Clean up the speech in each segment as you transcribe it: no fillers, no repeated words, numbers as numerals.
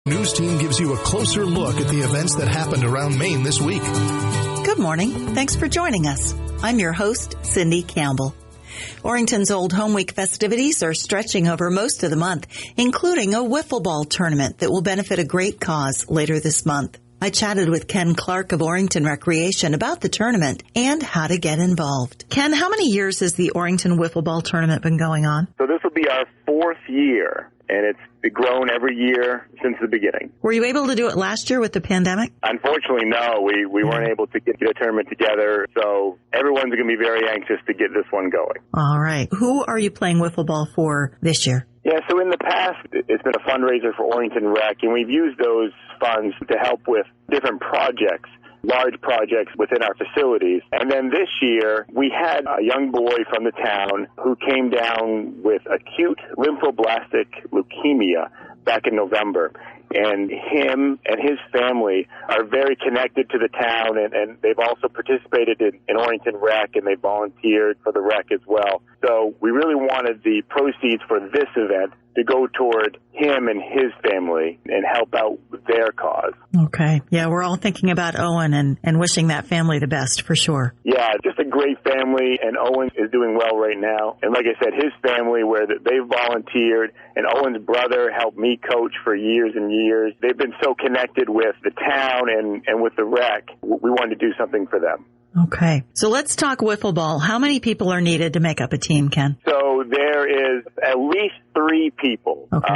News Team gives you a closer look at the events that happened around Maine this week. Good morning. Thanks for joining us. I'm your host, Cindy Campbell. Orrington's Old Home Week festivities are stretching over most of the month, including a wiffle ball tournament that will benefit a great cause later this month. I chatted with Ken Clark of Orrington Recreation about the tournament and how to get involved. Ken, how many years has the Orrington Wiffle Ball Tournament been going on? So this will be our fourth year, and it's grown every year since the beginning. Were you able to do it last year with the pandemic? Unfortunately, no. We weren't able to get the tournament together, so everyone's going to be very anxious to get this one going. All right. Who are you playing wiffle ball for this year? Yeah, so in the past, it's been a fundraiser for Orrington Rec, and we've used those funds to help with different projects, large projects within our facilities. And then this year, we had a young boy from the town who came down with acute lymphoblastic leukemia back in November. And him and his family are very connected to the town, and they've also participated in Orrington Rec, and they volunteered for the rec as well. So we really wanted the proceeds for this event to go toward him and his family and help out with their cause. Okay. Yeah, we're all thinking about Owen and wishing that family the best for sure. Yeah, just a great family, and Owen is doing well right now. And like I said, his family, where they've volunteered, and Owen's brother helped me coach for years and years. They've been so connected with the town and with the rec. We wanted to do something for them. Okay. So let's talk wiffle ball. How many people are needed to make up a team, Ken? So there is at least 3 people. Okay.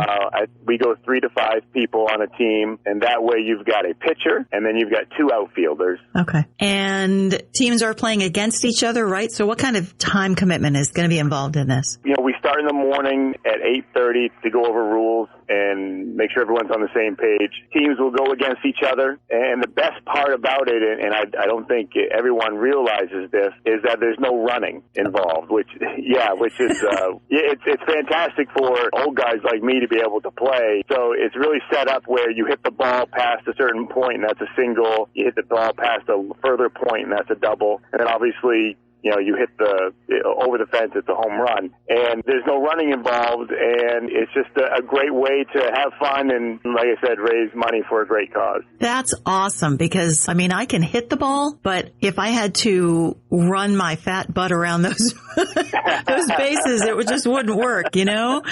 We go 3 to 5 people on a team, and that way you've got a pitcher, and then you've got 2 outfielders. Okay. And teams are playing against each other, right? So what kind of time commitment is going to be involved in this? You know, we start in the morning at 8:30 to go over rules and make sure everyone's on the same page. Teams will go against each other, and the best part about it, and I don't think everyone realizes this, is that there's no running involved, which is it's fantastic for old guys like me to be able to play. So it's really set up where you hit the ball past a certain point, and that's a single. You hit the ball past a further point, and that's a double. And then obviously, you know, you hit over the fence, it's a home run. And there's no running involved, and it's just a great way to have fun and, like I said, raise money for a great cause. That's awesome because, I mean, I can hit the ball, but if I had to run my fat butt around those those bases, it just wouldn't work, you know?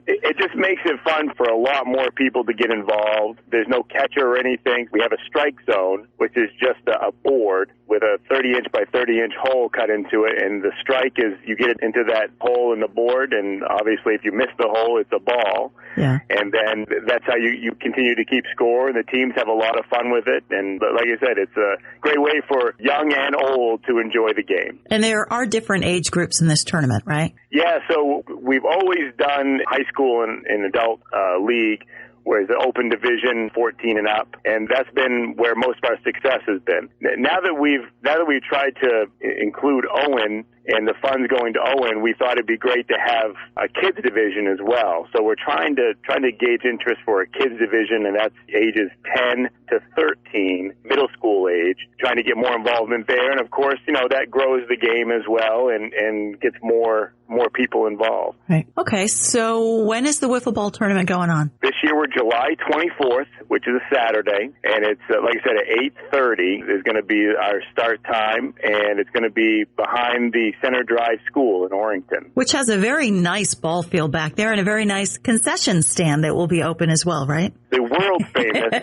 It just makes it fun for a lot more people to get involved. There's no catcher or anything. We have a strike zone, which is just a board with a 30-inch by 30-inch hole cut into it, and the strike is you get it into that hole in the board, and obviously if you miss the hole, it's a ball. Yeah. And then that's how you continue to keep score, and the teams have a lot of fun with it. And like I said, it's a great way for young and old to enjoy the game. And there are different age groups in this tournament, right? Yeah, so we've always done high school and adult league, where it's an open division, 14 and up, and that's been where most of our success has been. Now that we've tried to include Owen and the funds going to Owen, we thought it'd be great to have a kids division as well. So we're trying to gauge interest for a kids division, and that's ages 10 to 13, middle school age, trying to get more involvement there. And of course, you know, that grows the game as well and gets more people involved. Right. Okay, so when is the wiffle ball tournament going on? This year we're July 24th, which is a Saturday, and it's, like I said, at 8:30 is going to be our start time, and it's going to be behind the Center Drive School in Orrington. Which has a very nice ball field back there and a very nice concession stand that will be open as well, right? The world famous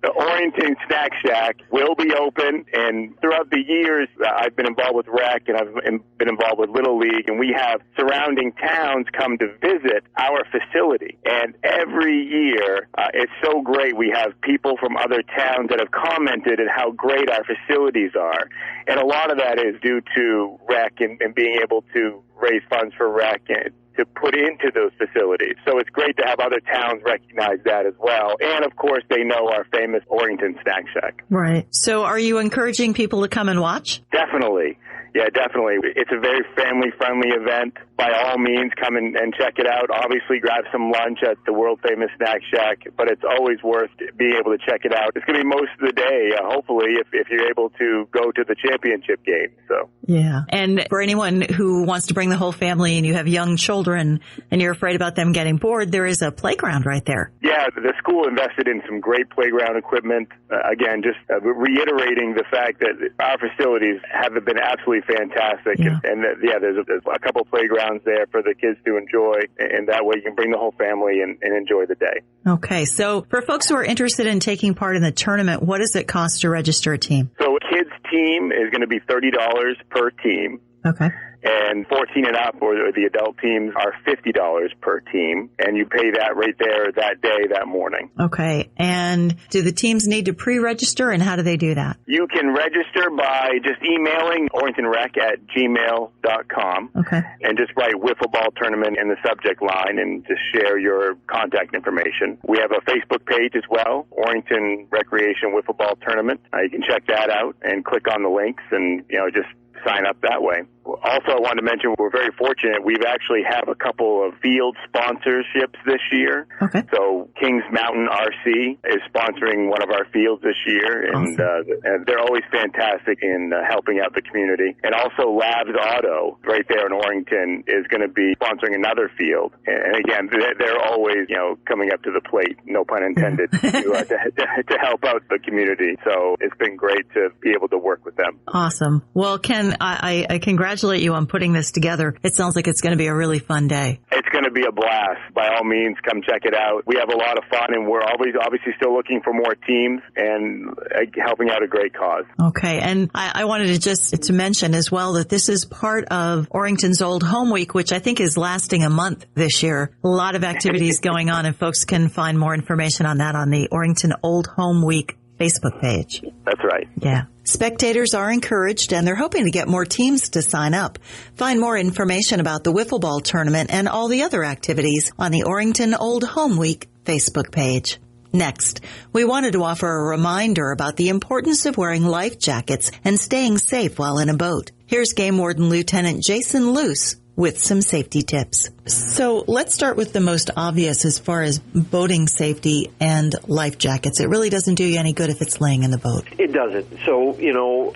Orrington Snack Shack will be open, and throughout the years I've been involved with rec and I've been involved with Little League, and we have surrounding towns come to visit our facility. And every year it's so great. We have people from other towns that have commented on how great our facilities are. And a lot of that is due to rec and being able to raise funds for rec and to put into those facilities. So it's great to have other towns recognize that as well. And, of course, they know our famous Orrington Snack Shack. Right. So are you encouraging people to come and watch? Definitely. Yeah, definitely. It's a very family-friendly event. By all means, come and check it out. Obviously, grab some lunch at the world-famous Snack Shack, but it's always worth being able to check it out. It's going to be most of the day, hopefully, if you're able to go to the championship game. So. Yeah. And for anyone who wants to bring the whole family and you have young children and you're afraid about them getting bored, there is a playground right there. Yeah, the school invested in some great playground equipment. Again, just reiterating the fact that our facilities have been absolutely fantastic. Yeah. And there's a couple playgrounds there for the kids to enjoy, and that way you can bring the whole family and enjoy the day. Okay, so for folks who are interested in taking part in the tournament, what does it cost to register a team? So a kids team is going to be $30 per team. Okay. And 14 and up, or the adult teams, are $50 per team. And you pay that right there that day, that morning. Okay. And do the teams need to pre-register, and how do they do that? You can register by just emailing orringtonrec@gmail.com. Okay. And just write Wiffle Ball Tournament in the subject line and just share your contact information. We have a Facebook page as well, Orrington Recreation Wiffle Ball Tournament. You can check that out and click on the links and, just sign up that way. Also, I wanted to mention we're very fortunate. We've actually have a couple of field sponsorships this year. Okay. So Kings Mountain RC is sponsoring one of our fields this year, and, awesome. And they're always fantastic in helping out the community. And also Labs Auto, right there in Orrington, is going to be sponsoring another field. And again, they're always, coming up to the plate, no pun intended, to help out the community. So it's been great to be able to work with them. Awesome. Well, Ken, I congratulate you on putting this together. It sounds like it's going to be a really fun day. It's going to be a blast. By all means, come check it out. We have a lot of fun, and we're always obviously still looking for more teams and helping out a great cause. Okay. And I wanted to mention as well that this is part of Orrington's Old Home Week, which I think is lasting a month this year. A lot of activities going on, and folks can find more information on that on the Orrington Old Home Week Facebook page. That's right. Yeah. Spectators are encouraged, and they're hoping to get more teams to sign up. Find more information about the Wiffle Ball Tournament and all the other activities on the Orrington Old Home Week Facebook page. Next, we wanted to offer a reminder about the importance of wearing life jackets and staying safe while in a boat. Here's Game Warden Lieutenant Jason Luce with some safety tips. So let's start with the most obvious as far as boating safety and life jackets. It really doesn't do you any good if it's laying in the boat. It doesn't. So,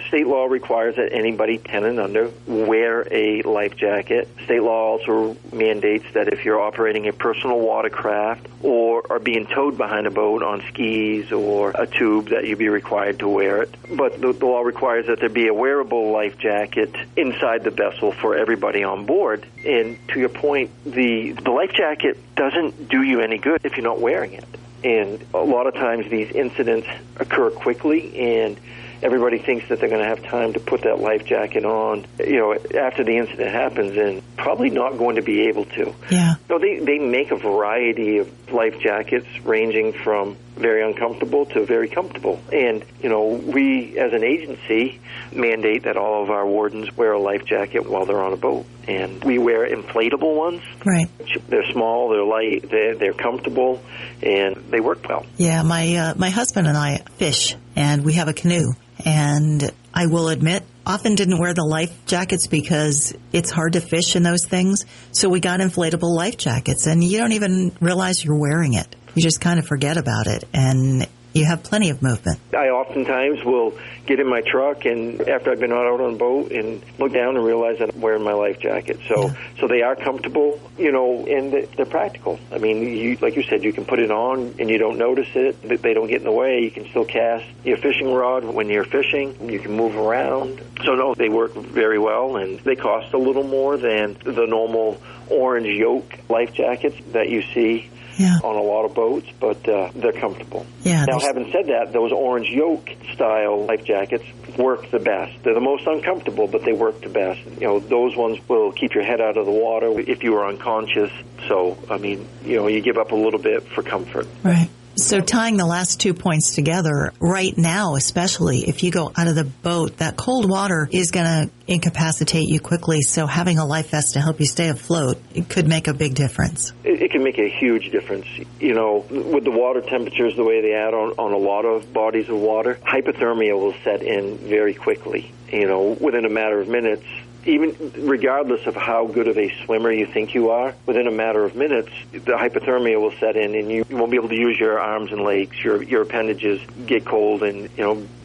state law requires that anybody 10 and under wear a life jacket. State law also mandates that if you're operating a personal watercraft or are being towed behind a boat on skis or a tube, that you be required to wear it. But the law requires that there be a wearable life jacket inside the vessel for everybody on board. And to your point, the life jacket doesn't do you any good if you're not wearing it. And a lot of times these incidents occur quickly, and everybody thinks that they're going to have time to put that life jacket on, after the incident happens, and probably not going to be able to. Yeah. So they make a variety of life jackets ranging from very uncomfortable to very comfortable. And, we as an agency mandate that all of our wardens wear a life jacket while they're on a boat. And we wear inflatable ones. Right. They're small, they're light, they're comfortable, and they work well. Yeah, my husband and I fish, and we have a canoe. And I will admit, often didn't wear the life jackets because it's hard to fish in those things. So we got inflatable life jackets, and you don't even realize you're wearing it. You just kind of forget about it, and you have plenty of movement. I oftentimes will get in my truck, and after I've been out on a boat, and look down and realize that I'm wearing my life jacket. So they are comfortable, and they're practical. I mean, like you said, you can put it on and you don't notice it. They don't get in the way. You can still cast your fishing rod when you're fishing. You can move around. So no, they work very well, and they cost a little more than the normal orange yoke life jackets that you see. Yeah. On a lot of boats, but they're comfortable. Yeah, now, having said that, those orange yoke style life jackets work the best. They're the most uncomfortable, but they work the best. Those ones will keep your head out of the water if you are unconscious. So, you give up a little bit for comfort. Right. So tying the last 2 points together, right now especially, if you go out of the boat, that cold water is going to incapacitate you quickly. So having a life vest to help you stay afloat, it could make a big difference. It can make a huge difference. With the water temperatures the way they add on a lot of bodies of water, hypothermia will set in very quickly. Within a matter of minutes, even regardless of how good of a swimmer you think you are, within a matter of minutes, the hypothermia will set in and you won't be able to use your arms and legs. Your appendages get cold and,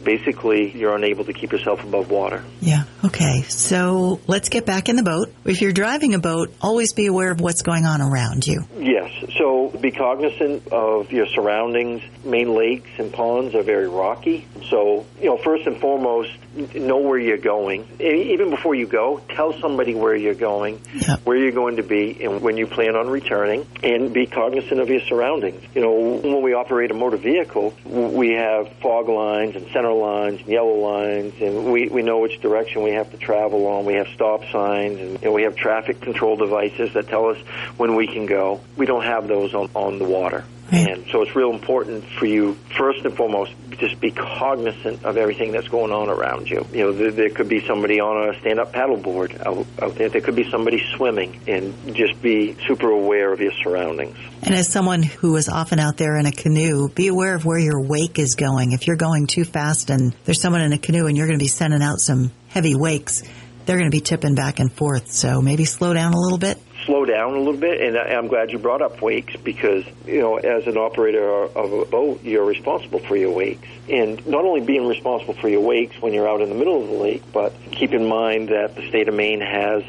basically you're unable to keep yourself above water. Yeah. Okay. So let's get back in the boat. If you're driving a boat, always be aware of what's going on around you. Yes. So be cognizant of your surroundings. Main lakes and ponds are very rocky. So, first and foremost, know where you're going. Even before you go, tell somebody where you're going, where you're going to be, and when you plan on returning, and be cognizant of your surroundings. When we operate a motor vehicle, we have fog lines and center lines and yellow lines, and we know which direction we have to travel on. We have stop signs, and we have traffic control devices that tell us when we can go. We don't have those on the water. And so it's real important for you, first and foremost, just be cognizant of everything that's going on around you. There could be somebody on a stand-up paddleboard out there. There could be somebody swimming, and just be super aware of your surroundings. And as someone who is often out there in a canoe, be aware of where your wake is going. If you're going too fast and there's someone in a canoe and you're going to be sending out some heavy wakes, they're going to be tipping back and forth. So maybe slow down a little bit. Slow down a little bit, and I'm glad you brought up wakes because, as an operator of a boat, you're responsible for your wakes. And not only being responsible for your wakes when you're out in the middle of the lake, but keep in mind that the state of Maine has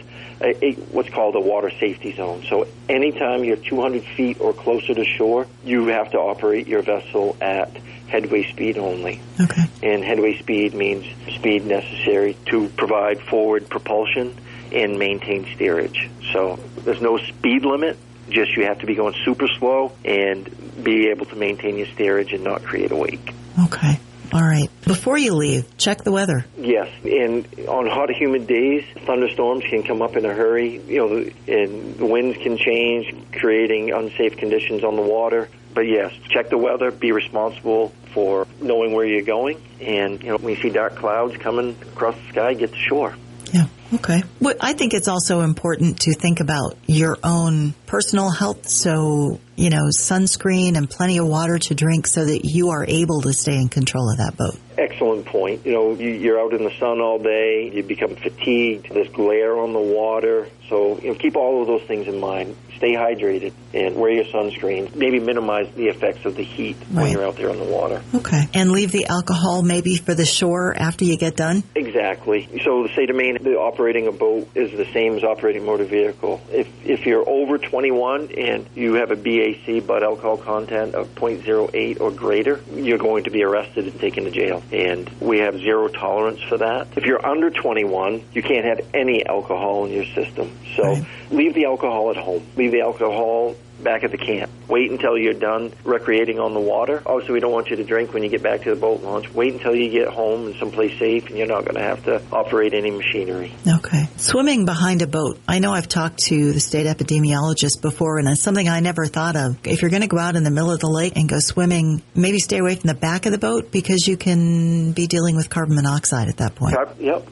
what's called a water safety zone. So anytime you're 200 feet or closer to shore, you have to operate your vessel at headway speed only. Okay. And headway speed means speed necessary to provide forward propulsion and maintain steerage. So there's no speed limit, just you have to be going super slow and be able to maintain your steerage and not create a wake. Okay. All right. Before you leave, check the weather. Yes, and on hot, humid days, thunderstorms can come up in a hurry, and the winds can change, creating unsafe conditions on the water. But yes, check the weather, be responsible for knowing where you're going, and when you see dark clouds coming across the sky, get to shore. Yeah. Okay. Well, I think it's also important to think about your own personal health. So, sunscreen and plenty of water to drink so that you are able to stay in control of that boat. Excellent point. You're out in the sun all day. You become fatigued. There's glare on the water. So, keep all of those things in mind. Stay hydrated and wear your sunscreen. Maybe minimize the effects of the heat when you're out there on the water. Okay. And leave the alcohol maybe for the shore after you get done? Exactly. So the state of Maine, operating a boat is the same as operating a motor vehicle. If you're over 21 and you have a BAC, blood alcohol content, of 0.08 or greater, you're going to be arrested and taken to jail. And we have zero tolerance for that. If you're under 21, you can't have any alcohol in your system. So leave the alcohol at home. Leave the alcohol back at the camp. Wait until you're done recreating on the water. Obviously, we don't want you to drink when you get back to the boat launch. Wait until you get home and someplace safe, and you're not going to have to operate any machinery. Okay. Swimming behind a boat. I know I've talked to the state epidemiologist before, and it's something I never thought of. If you're going to go out in the middle of the lake and go swimming, maybe stay away from the back of the boat because you can be dealing with carbon monoxide at that point.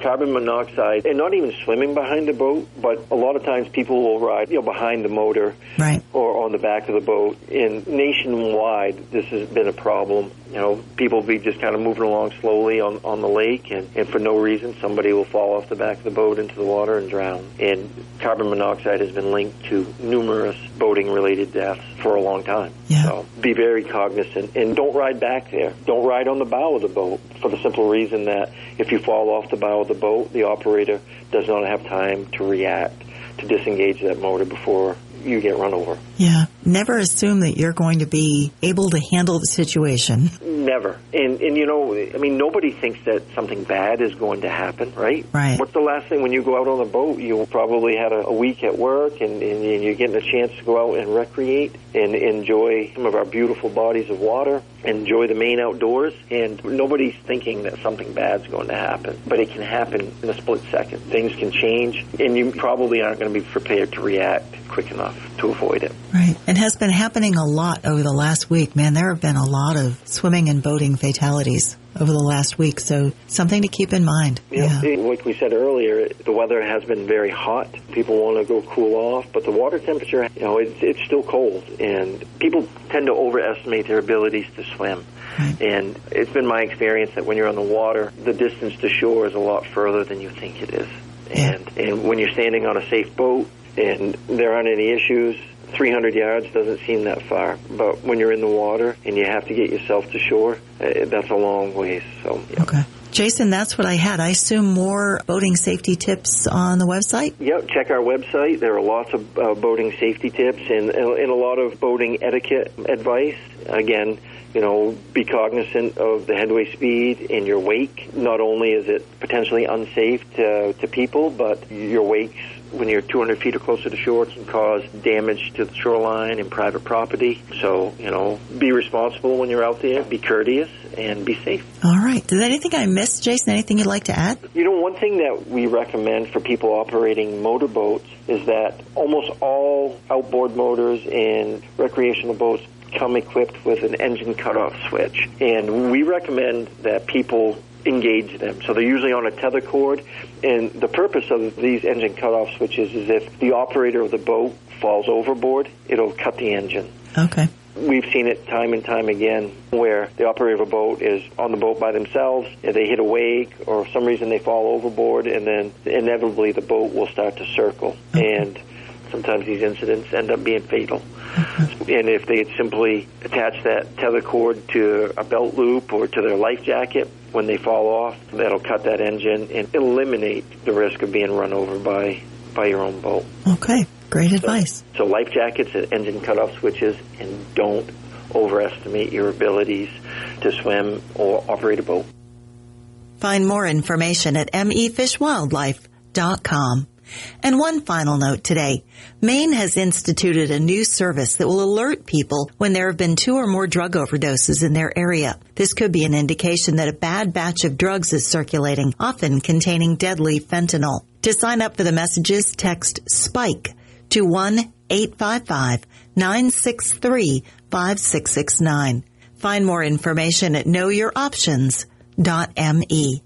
Carbon monoxide. And not even swimming behind the boat, but a lot of times people will ride behind the motor or on the back of the boat. And nationwide, this has been a problem. People will be just kind of moving along slowly on the lake, and for no reason, somebody will fall off the back of the boat into the water and drown. And carbon monoxide has been linked to numerous boating-related deaths for a long time. Yeah. So be very cognizant, and don't ride back there. Don't ride on the bow of the boat for the simple reason that if you fall off the bow of the boat, the operator does not have time to react to disengage that motor before you get run over. Yeah. Never assume that you're going to be able to handle the situation. Never. And nobody thinks that something bad is going to happen, right? Right. What's the last thing when you go out on the boat? You probably had a week at work, and you're getting a chance to go out and recreate and enjoy some of our beautiful bodies of water, enjoy the Maine outdoors, and nobody's thinking that something bad's going to happen. But it can happen in a split second. Things can change, and you probably aren't going to be prepared to react quick enough to avoid it. Right. It has been happening a lot over the last week. Man, there have been a lot of swimming and boating fatalities over the last week, so something to keep in mind. Yeah. Like we said earlier, the weather has been very hot. People want to go cool off, but the water temperature, it's still cold, and people tend to overestimate their abilities to swim. Right. And it's been my experience that when you're on the water, the distance to shore is a lot further than you think it is. Yeah. And when you're standing on a safe boat and there aren't any issues, 300 yards doesn't seem that far. But when you're in the water and you have to get yourself to shore, that's a long ways. So, yeah. Okay. Jason, that's what I had. I assume more boating safety tips on the website? Yep, check our website. There are lots of boating safety tips and a lot of boating etiquette advice. Again, be cognizant of the headway speed in your wake. Not only is it potentially unsafe to people, but your wakes, when you're 200 feet or closer to shore, can cause damage to the shoreline and private property. So, be responsible when you're out there, be courteous, and be safe. All right. Is there anything I missed, Jason? Anything you'd like to add? One thing that we recommend for people operating motorboats is that almost all outboard motors and recreational boats come equipped with an engine cutoff switch. And we recommend that people engage them. So they're usually on a tether cord, and the purpose of these engine cutoff switches is if the operator of the boat falls overboard, it'll cut the engine. Okay. We've seen it time and time again where the operator of a boat is on the boat by themselves, and they hit a wake, or for some reason they fall overboard, and then inevitably the boat will start to circle. Okay. And sometimes these incidents end up being fatal. And if they had simply attached that tether cord to a belt loop or to their life jacket when they fall off, that'll cut that engine and eliminate the risk of being run over by your own boat. Okay, great advice. So life jackets and engine cutoff switches, and don't overestimate your abilities to swim or operate a boat. Find more information at mefishwildlife.com. And one final note today. Maine has instituted a new service that will alert people when there have been 2 or more drug overdoses in their area. This could be an indication that a bad batch of drugs is circulating, often containing deadly fentanyl. To sign up for the messages, text SPIKE to 1-855-963-5669. Find more information at knowyouroptions.me.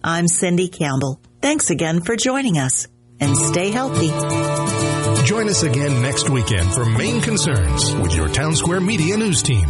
I'm Cindy Campbell. Thanks again for joining us. And stay healthy. Join us again next weekend for Maine Concerns with your Town Square Media News team.